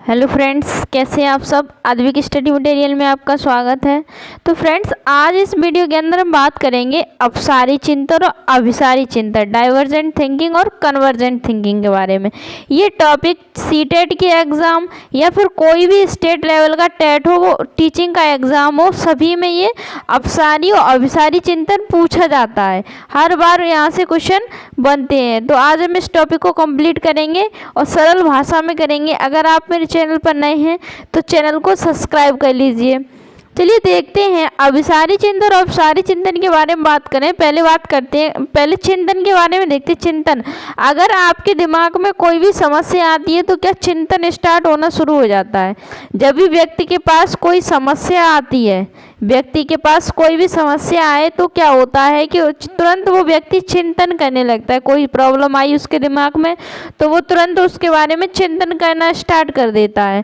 Hello friends, कैसे हैं आप सब। आद्विक स्टडी मटेरियल में आपका स्वागत है। तो फ्रेंड्स, आज इस वीडियो के अंदर हम बात करेंगे अपसारी चिंतन और अभिसारी चिंतन, डाइवर्जेंट थिंकिंग और कन्वर्जेंट थिंकिंग के बारे में। ये टॉपिक सीटेट के एग्ज़ाम या फिर कोई भी स्टेट लेवल का टेट हो, टीचिंग का एग्ज़ाम हो, सभी में ये अपसारी और अभिसारी चिंतन पूछा जाता है। हर बार यहाँ से क्वेश्चन बनते हैं। तो आज हम इस टॉपिक को कंप्लीट करेंगे और सरल भाषा में करेंगे। अगर आप मेरे चैनल पर नए हैं तो चैनल को सब्सक्राइब कर लीजिए। चलिए देखते हैं अभिसारी चिंतन और अपसारी चिंतन के बारे में बात करें। पहले चिंतन के बारे में देखते हैं। चिंतन, अगर आपके दिमाग में कोई भी समस्या आती है तो क्या चिंतन स्टार्ट होना शुरू हो जाता है। जब भी व्यक्ति के पास कोई समस्या आती है, व्यक्ति के पास कोई भी समस्या आए तो क्या होता है कि तुरंत वो व्यक्ति चिंतन करने लगता है। कोई प्रॉब्लम आई उसके दिमाग में तो वो तुरंत उसके बारे में चिंतन करना स्टार्ट कर देता है।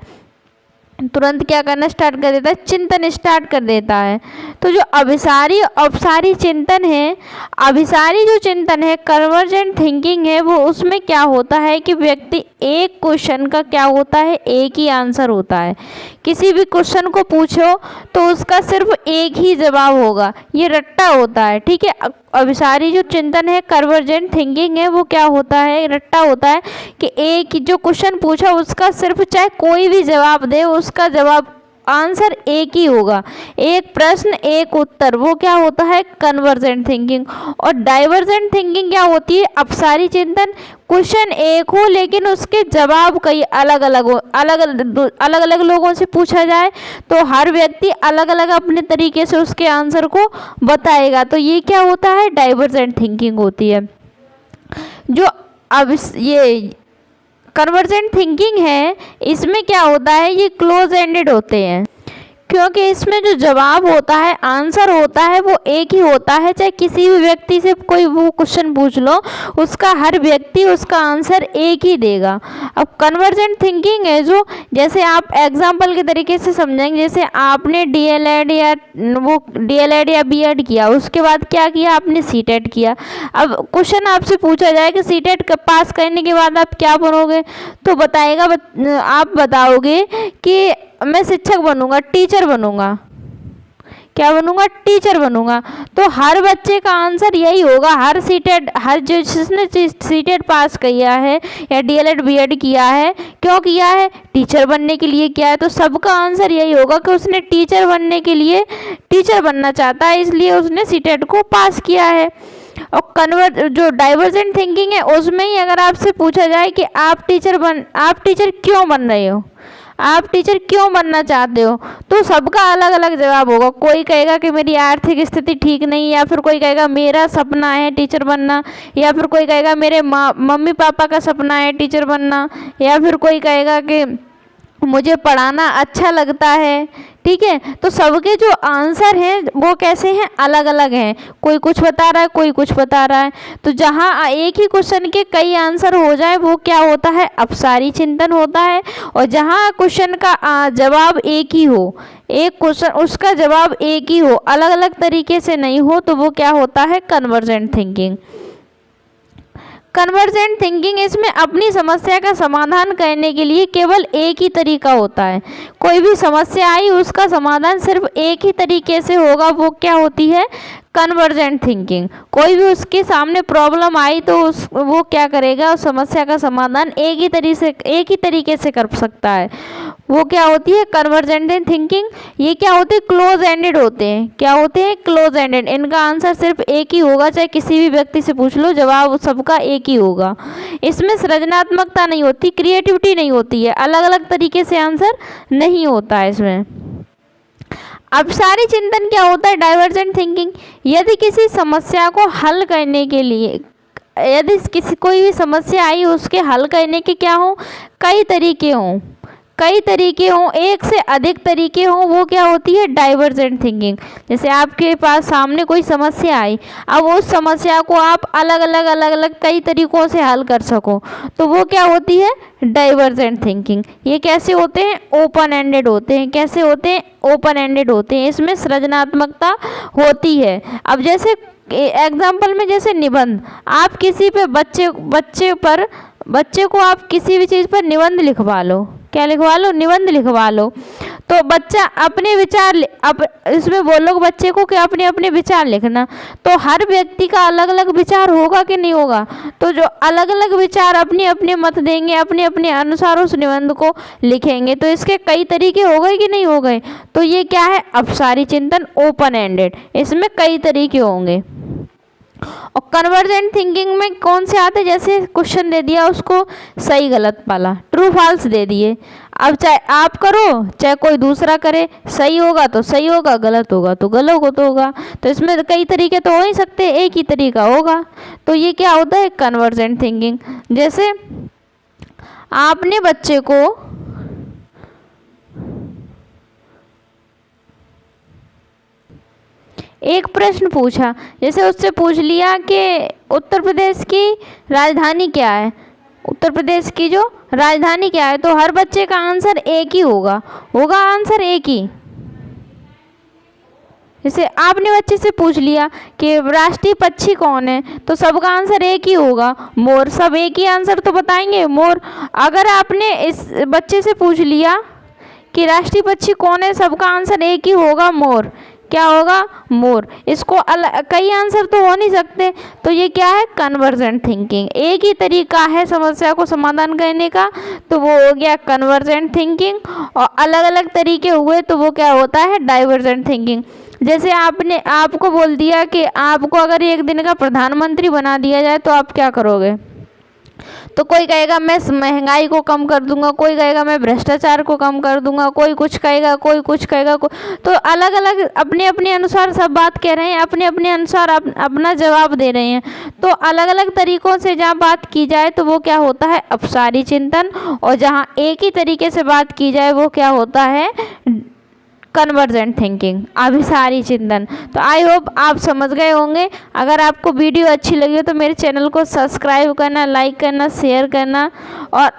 तुरंत क्या करना स्टार्ट कर देता है, चिंतन स्टार्ट कर देता है। तो जो अभिसारी अपसारी चिंतन है, अभिसारी जो चिंतन है, कन्वर्जेंट थिंकिंग है, वो उसमें क्या होता है कि व्यक्ति एक क्वेश्चन का क्या होता है, एक ही आंसर होता है। किसी भी क्वेश्चन को पूछो तो उसका सिर्फ एक ही जवाब होगा, ये रट्टा होता है। ठीक है। अभिसारी जो चिंतन है, कन्वर्जेंट थिंकिंग है, वो क्या होता है, रट्टा होता है कि एक जो क्वेश्चन पूछा उसका सिर्फ चाहे कोई भी जवाब दे, उसका जवाब आंसर एक ही होगा। एक प्रश्न एक उत्तर, वो क्या होता है, कन्वर्जेंट थिंकिंग। और डाइवर्जेंट थिंकिंग क्या होती है, अपसारी चिंतन, क्वेश्चन एक हो लेकिन उसके जवाब कई अलग अलग लोगों से पूछा जाए तो हर व्यक्ति अलग अलग अपने तरीके से उसके आंसर को बताएगा। तो ये क्या होता है, डाइवर्जेंट थिंकिंग होती है। जो अब ये कन्वर्जेंट थिंकिंग है, इसमें क्या होता है, ये क्लोज एंडेड होते हैं, क्योंकि इसमें जो जवाब होता है, आंसर होता है, वो एक ही होता है। चाहे किसी भी व्यक्ति से कोई वो क्वेश्चन पूछ लो, उसका हर व्यक्ति उसका आंसर एक ही देगा। अब कन्वर्जेंट थिंकिंग है जो, जैसे आप एग्जाम्पल के तरीके से समझेंगे, जैसे आपने डीएलएड या बीएड किया, उसके बाद क्या किया, आपने सीटेट किया। अब क्वेश्चन आपसे पूछा जाए कि सीटेट पास करने के बाद आप क्या बनोगे, तो आप बताओगे कि मैं शिक्षक बनूंगा, टीचर बनूंगा। क्या बनूंगा, टीचर बनूंगा। तो हर बच्चे का आंसर यही होगा। हर जिसने सीटेट पास किया है या डीएलएड बीएड किया है, क्यों किया है, टीचर बनने के लिए किया है। तो सबका आंसर यही होगा कि उसने टीचर बनने के लिए, टीचर बनना चाहता है, इसलिए उसने सीटेट को पास किया है। और जो डाइवर्जेंट थिंकिंग है, उसमें ही अगर आपसे पूछा जाए कि आप टीचर क्यों बन रहे हो, आप टीचर क्यों बनना चाहते हो, तो सबका अलग अलग जवाब होगा। कोई कहेगा कि मेरी आर्थिक स्थिति ठीक नहीं, या फिर कोई कहेगा मेरा सपना है टीचर बनना, या फिर कोई कहेगा मेरे मम्मी पापा का सपना है टीचर बनना, या फिर कोई कहेगा कि मुझे पढ़ाना अच्छा लगता है। ठीक है। तो सबके जो आंसर हैं वो कैसे हैं, अलग अलग हैं। कोई कुछ बता रहा है, कोई कुछ बता रहा है। तो जहाँ एक ही क्वेश्चन के कई आंसर हो जाए वो क्या होता है, अपसारी चिंतन होता है। और जहाँ क्वेश्चन का जवाब एक ही हो, एक क्वेश्चन उसका जवाब एक ही हो, अलग अलग तरीके से नहीं हो, तो वो क्या होता है, कन्वर्जेंट थिंकिंग। कन्वर्जेंट थिंकिंग, इसमें अपनी समस्या का समाधान करने के लिए केवल एक ही तरीका होता है। कोई भी समस्या आई उसका समाधान सिर्फ एक ही तरीके से होगा, वो क्या होती है, कन्वर्जेंट थिंकिंग। कोई भी उसके सामने प्रॉब्लम आई तो वो क्या करेगा, उस समस्या का समाधान एक ही तरीके से कर सकता है, वो क्या होती है, कन्वर्जेंट थिंकिंग। ये क्या होते हैं, क्लोज एंडेड होते हैं। क्या होते हैं, क्लोज एंडेड। इनका आंसर सिर्फ एक ही होगा, चाहे किसी भी व्यक्ति से पूछ लो, जवाब सबका एक ही होगा। इसमें सृजनात्मकता नहीं होती, क्रिएटिविटी नहीं होती है, अलग अलग तरीके से आंसर नहीं होता है इसमें। अपसारी चिंतन क्या होता है, डाइवर्जेंट थिंकिंग। यदि किसी समस्या को हल करने के लिए, यदि कोई भी समस्या आई उसके हल करने के क्या हो, कई तरीके हों, एक से अधिक तरीके हों, वो क्या होती है, डाइवर्जेंट थिंकिंग। जैसे आपके पास सामने कोई समस्या आई, अब उस समस्या को आप अलग अलग कई तरीकों से हल कर सको, तो वो क्या होती है, डाइवर्जेंट थिंकिंग। ये कैसे होते हैं, ओपन एंडेड होते हैं। कैसे होते हैं, ओपन एंडेड होते हैं। इसमें सृजनात्मकता होती है। अब जैसे एग्जाम्पल में, जैसे निबंध, आप किसी पे बच्चे को आप किसी भी चीज़ पर निबंध लिखवा लो, क्या लिखवा लो, निबंध लिखवा लो। तो बच्चा अपने विचार इसमें बोलो बच्चे को कि अपने अपने विचार लिखना। तो हर व्यक्ति का अलग अलग विचार होगा कि नहीं होगा, तो जो अलग अलग विचार अपने अपने मत देंगे, अपने अपने अनुसार उस निबंध को लिखेंगे, तो इसके कई तरीके हो गए कि नहीं हो गए। तो ये क्या है, अपसारी चिंतन ओपन एंडेड, इसमें कई तरीके होंगे। और कन्वर्जेंट थिंकिंग में कौन से आते, जैसे क्वेश्चन दे दिया उसको सही गलत वाला, ट्रू फॉल्स दे दिए, अब चाहे आप करो चाहे कोई दूसरा करे, सही होगा तो सही होगा, गलत होगा तो गलत होगा। तो इसमें कई तरीके तो हो ही सकते, एक ही तरीका होगा। तो ये क्या होता है, कन्वर्जेंट थिंकिंग। जैसे आपने बच्चे को एक प्रश्न पूछा, जैसे उससे पूछ लिया कि उत्तर प्रदेश की राजधानी क्या है, उत्तर प्रदेश की जो राजधानी क्या है, तो हर बच्चे का आंसर एक ही होगा आंसर एक ही। जैसे आपने बच्चे से पूछ लिया कि राष्ट्रीय पक्षी कौन है, तो सबका आंसर एक ही होगा, मोर। सब एक ही आंसर तो बताएंगे, मोर। अगर आपने इस बच्चे से पूछ लिया कि राष्ट्रीय पक्षी कौन है, सबका आंसर एक ही होगा, मोर। क्या होगा, मोर। इसको कई आंसर तो हो नहीं सकते। तो ये क्या है, कन्वर्जेंट थिंकिंग। एक ही तरीका है समस्या को समाधान करने का, तो वो हो गया कन्वर्जेंट थिंकिंग। और अलग अलग तरीके हुए तो वो क्या होता है, डाइवर्जेंट थिंकिंग। जैसे आपने आपको बोल दिया कि आपको अगर एक दिन का प्रधानमंत्री बना दिया जाए तो आप क्या करोगे, तो कोई कहेगा मैं महंगाई को कम कर दूंगा, कोई कहेगा मैं भ्रष्टाचार को कम कर दूंगा, कोई कुछ कहेगा, कोई कुछ कहेगा, तो अलग अलग अपने अपने अनुसार सब बात कह रहे हैं, अपने अपने अनुसार अपना जवाब दे रहे हैं। तो अलग अलग तरीकों से जहाँ बात की जाए तो वो क्या होता है, अपसारी चिंतन। और जहाँ एक ही तरीके से बात की जाए वो क्या होता है, कन्वर्जेंट थिंकिंग, अभिसारी चिंतन। तो आई होप आप समझ गए होंगे। अगर आपको वीडियो अच्छी लगी हो तो मेरे चैनल को सब्सक्राइब करना, लाइक करना, शेयर करना और